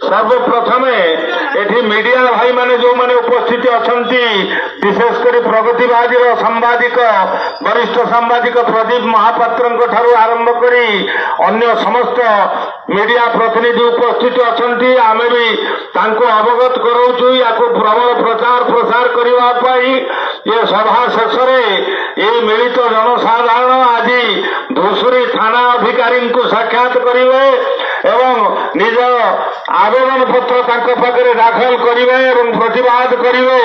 सर्वप्रथमे एठी मीडिया भाई माने जो माने उपस्थित अछंती विशेषकर प्रगतिवादी सांबादिक वरिष्ठ सांबादिक प्रदीप महापात्र ठारू आरंभ करी अन्य समस्त मीडिया प्रतिनिधि उपस्थित अछंती आमे भी तांको अवगत कराउछु याको प्रबल प्रचार प्रसार करिवा पाई ये सभा शेष ये मिलित जनसाधारण आज धूसुरी थाना अधिकारी को साक्षात करेंगे एवं निज आवेदन पत्र पाखे दाखल करेंगे और प्रतिवाद करेंगे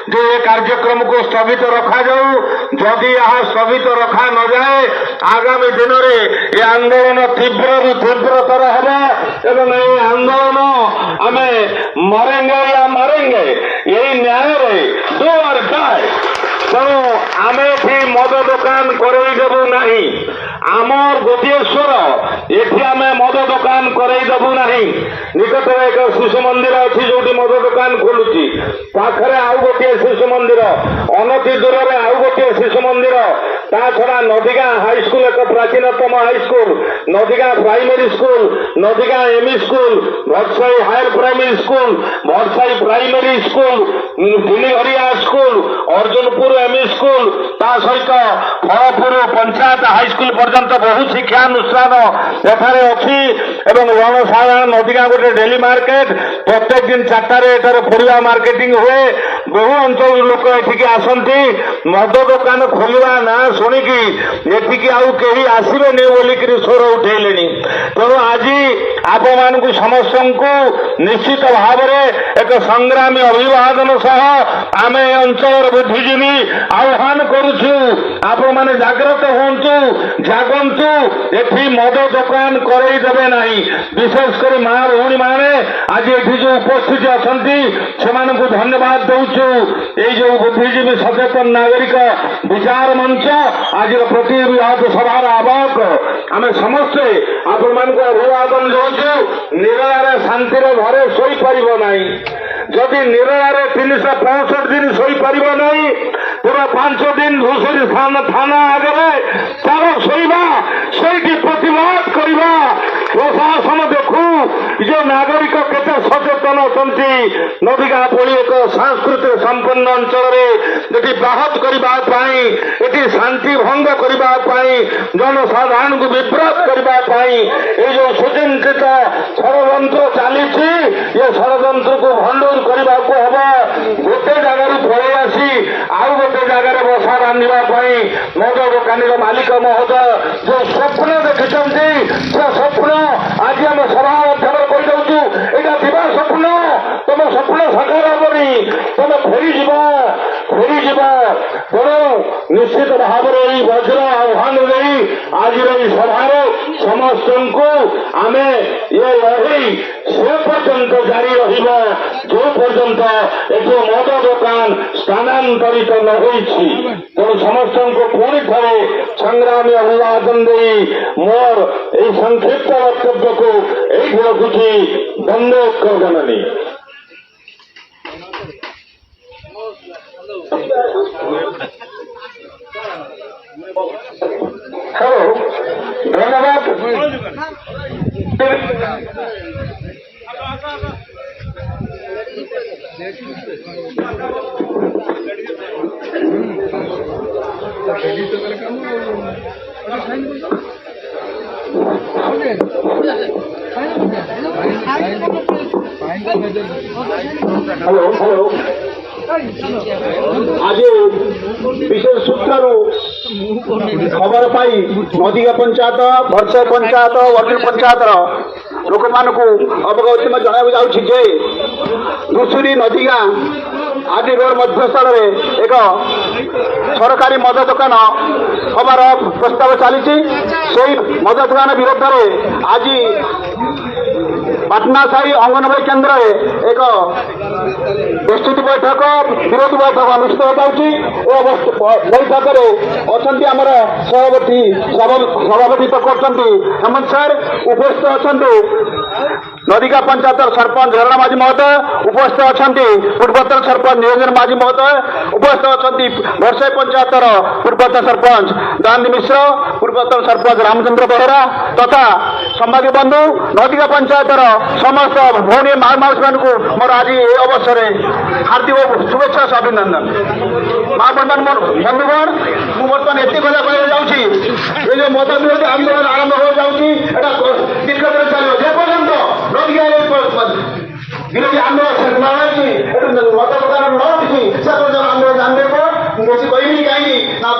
जो ये कार्यक्रम को स्थगित रखा जाऊ जदि यह स्थगित रखा न जाए आगामी दिन में ये आंदोलन तीव्र तीव्रतर एवं ये आंदोलन आम मरेंगे या मारेंगे यही न्याय डू और डाई तेणु आम मद दुकान करईदेबू ना आमर गोटे स्वर ये आम मद दुकान करईदेबू ना निकट एक शिशु मंदिर अच्छी जो मद दुकान खोलुची पाखरे आउ गोटे शिशु मंदिर अनति दूर में आउ गोटे शिशु मंदिर ता छड़ा नदीगाँ हाईस्कूल एक प्राचीनतम high school Nadigaon primary school Nadigaon ME school Bhatsai higher primary school Bhatsai primary school Dhilighariya school Arjunpur ME school ता सहित फलपुर पंचायत हाईस्कूल पर्यंत बहु शिक्षानुष्ठान एठारे अच्छी एवं जनसाधारण नदीगाँ गोटे डेली मार्केट प्रत्येक दिन 4टार परिवा मार्केटिंग हुए बहु अंचल लोक एठिकी आसती मद दुकान खोलवा ना शुणिकी एठिकी आउ केही आसबेनि बोलिक स्वर उठेले तेणु आज आपण समस्त को निश्चित भाव एक संग्रामी अभिवादन सह आम अंचल बुद्धिजीवी आह्वान करुचु आपण मैंने जाग्रत हूँ जागंतु एठी मद दुकान करईदेवे ना विशेषकर माँ भौणी मैंने आज एठी जो उपस्थित अच्छा से धन्यवाद दौचु ये जो बुद्धिजीवी सचेतन नागरिक विचार मंच आज प्रतिनिधि सभार आवाहक आम समस्ते आपण मान अभिवादन दौचु निराला शांति घरे शोपार ना जदि निराला 365 दिन शोपार ना पूरा 5 दिन धूसुरी थाना आगे चलो शोवा से प्रतिवाद करवा प्रशासन देखू जो नागरिक केते सचेतन अच्छा नदीगाँ पड़ी एक सांस्कृतिक संपन्न अंचल बाहत करने शांति भंग करने जनसाधारण को विभ्रत करने ये जो सुचिंतित षड़यंत्र चली ये षड़यंत्र को भंडूर करने को हम गोटे जगार पलि आसी आउ गोटे जगार बसा रांधापी मद दुकानी मालिक महोदय जो स्वप्न देखिं से स्वप्न आज आम सभा माध्यम कहीदू यहाँ दिवा स्वप्न तुम स्वप्न साकार हेनी तुम फेरीज तेणु निश्चित भाव में वज्र आह्वान नहीं आज सभार समस्त को आम ये लड़ई से पर्यंत जारी रहा जो पर्यंत एक मद दुकान स्थानांतरित न होती तेणु समस्त को पुणी थे संग्रामी अभिवादन दे मोर यही संक्षिप्त वक्तव्य को यही रखुची बंदे जननी हेलो धन्यवाद हेलो हेलो आज विशेष सूत्र खबर पाई नदीगा पंचायत भटसाई पंचायत वकील पंचायत लोक मान अवगत जन जाऊे धूसुरी नदीगा आदि रोड मध्यस्थल एक सरकारी मद दुकान हमार प्रस्ताव चली मद दुकान विरोध में आज पाटनासाही अंगनवाड़ी केन्द्र एक प्रस्तुति बैठक विरोध बैठक अनुष्ठित हो बैठक में अच्छा आमर सभापति तो कर हेमंत सार उपस्थित अच्छा नदीका पंचायत सरपंच झरणा माझी महोदय उपस्थित अच्छा पूर्वतन सरपंच निरंजन माझी महोदय उपस्थित अच्छा वर्षाई पंचायत पूर्वतन सरपंच गांधी मिश्र पूर्वतन सरपंच रामचंद्र बेहरा तथा संवादी बंधु नदीका पंचायत समस्त भौणी माउसी मान मोर आज ये अवसर हार्दिक शुभेच्छा अभिनंदन बंधुगण मुझे एत कथा कह जाऊँगी ये जो मत विरोधी आंदोलन आरंभ हो जाऊँगी दीर्घ दिन चलो जेपर्यंत विरोधी आंदोलन मत प्रदान न उठी से आंदोलन जानवे बेसी कहमी कहीं ना